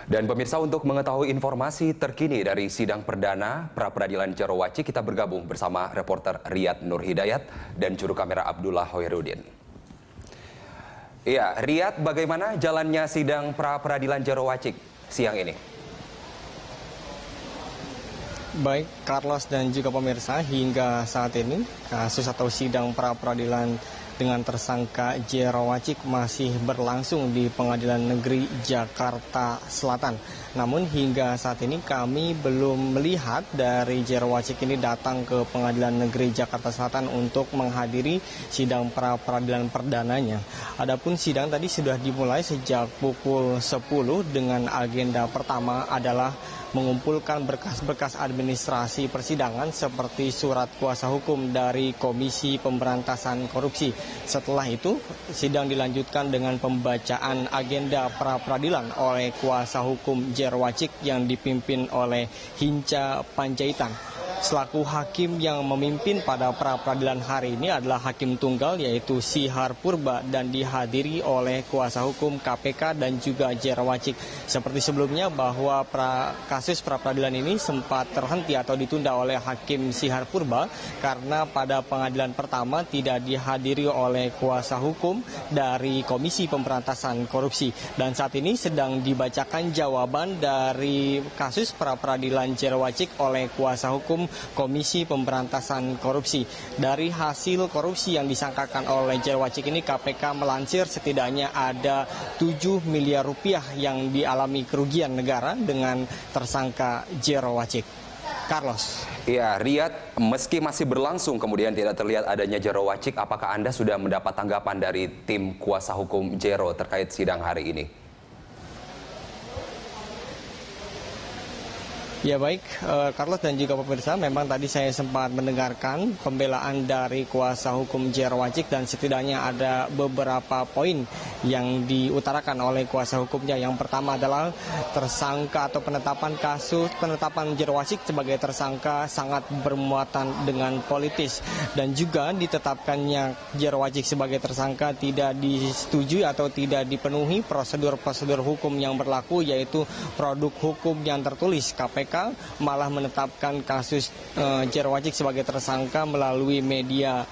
Dan pemirsa, untuk mengetahui informasi terkini dari sidang perdana pra-peradilan Jero Wacik, kita bergabung bersama reporter Riyad Nur Hidayat dan juru kamera Abdullah Hoirudin. Iya, Riyad, bagaimana jalannya sidang pra-peradilan Jero Wacik siang ini? Baik, Carlos dan juga pemirsa, hingga saat ini kasus atau sidang pra-peradilan dengan tersangka Jero Wacik masih berlangsung di Pengadilan Negeri Jakarta Selatan. Namun hingga saat ini kami belum melihat dari Jero Wacik ini datang ke Pengadilan Negeri Jakarta Selatan untuk menghadiri sidang pra-peradilan perdananya. Adapun sidang tadi sudah dimulai sejak pukul 10 dengan agenda pertama adalah mengumpulkan berkas-berkas administrasi persidangan seperti surat kuasa hukum dari Komisi Pemberantasan Korupsi. Setelah itu, sidang dilanjutkan dengan pembacaan agenda pra-peradilan oleh kuasa hukum Jero Wacik yang dipimpin oleh Hinca Panjaitan. Selaku hakim yang memimpin pada pra-peradilan hari ini adalah hakim tunggal yaitu Sihar Purba dan dihadiri oleh kuasa hukum KPK dan juga Jero Wacik. Seperti sebelumnya bahwa kasus pra-peradilan ini sempat terhenti atau ditunda oleh hakim Sihar Purba karena pada pengadilan pertama tidak dihadiri oleh kuasa hukum dari Komisi Pemberantasan Korupsi. Dan saat ini sedang dibacakan jawaban dari kasus pra-peradilan Jero Wacik oleh kuasa hukum Komisi Pemberantasan Korupsi. Dari hasil korupsi yang disangkakan oleh Jero Wacik ini, KPK melansir setidaknya ada 7 miliar rupiah yang dialami kerugian negara dengan tersangka Jero Wacik. Carlos. Iya, Riyad, meski masih berlangsung kemudian tidak terlihat adanya Jero Wacik, apakah Anda sudah mendapat tanggapan dari tim kuasa hukum Jero terkait sidang hari ini? Ya baik, Carlos dan juga pemirsa, memang tadi saya sempat mendengarkan pembelaan dari kuasa hukum Jero Wacik dan setidaknya ada beberapa poin yang diutarakan oleh kuasa hukumnya. Yang pertama adalah tersangka atau penetapan Jero Wacik sebagai tersangka sangat bermuatan dengan politis dan juga ditetapkannya Jero Wacik sebagai tersangka tidak disetujui atau tidak dipenuhi prosedur-prosedur hukum yang berlaku, yaitu produk hukum yang tertulis. KPK malah menetapkan kasus Jero Wacik sebagai tersangka melalui media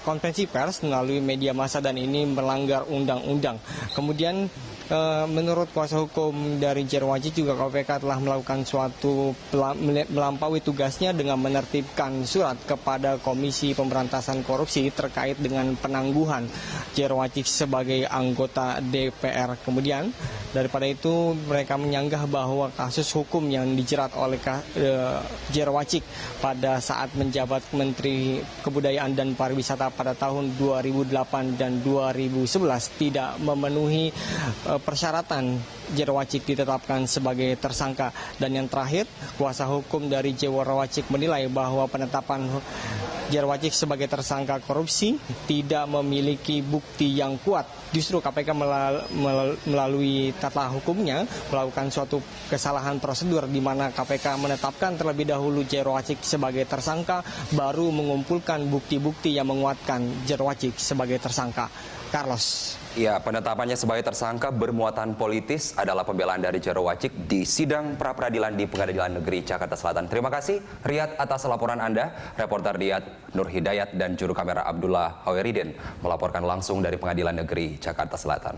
konferensi pers, melalui media massa, dan ini melanggar undang-undang. Kemudian menurut kuasa hukum dari Jero Wacik juga KPK telah melakukan melampaui tugasnya dengan menertibkan surat kepada Komisi Pemberantasan Korupsi terkait dengan penangguhan Jero Wacik sebagai anggota DPR. Kemudian daripada itu mereka menyanggah bahwa kasus hukum yang dijerat oleh Jero Wacik pada saat menjabat Menteri Kebudayaan dan Pariwisata pada tahun 2008 dan 2011 tidak memenuhi persyaratan Jero Wacik ditetapkan sebagai tersangka. Dan yang terakhir, kuasa hukum dari Jero Wacik menilai bahwa penetapan Jero Wacik sebagai tersangka korupsi tidak memiliki bukti yang kuat. Justru KPK melalui tata hukumnya melakukan suatu kesalahan prosedur di mana KPK menetapkan terlebih dahulu Jero Wacik sebagai tersangka, baru mengumpulkan bukti-bukti yang menguatkan Jero Wacik sebagai tersangka. Carlos. Ya, penetapannya sebagai tersangka bermuatan politis adalah pembelaan dari Jero Wacik di sidang pra-peradilan di Pengadilan Negeri Jakarta Selatan. Terima kasih Riyad atas laporan Anda. Reporter Riyad Nur Hidayat dan juru kamera Abdullah Hoirudin melaporkan langsung dari Pengadilan Negeri Jakarta Selatan.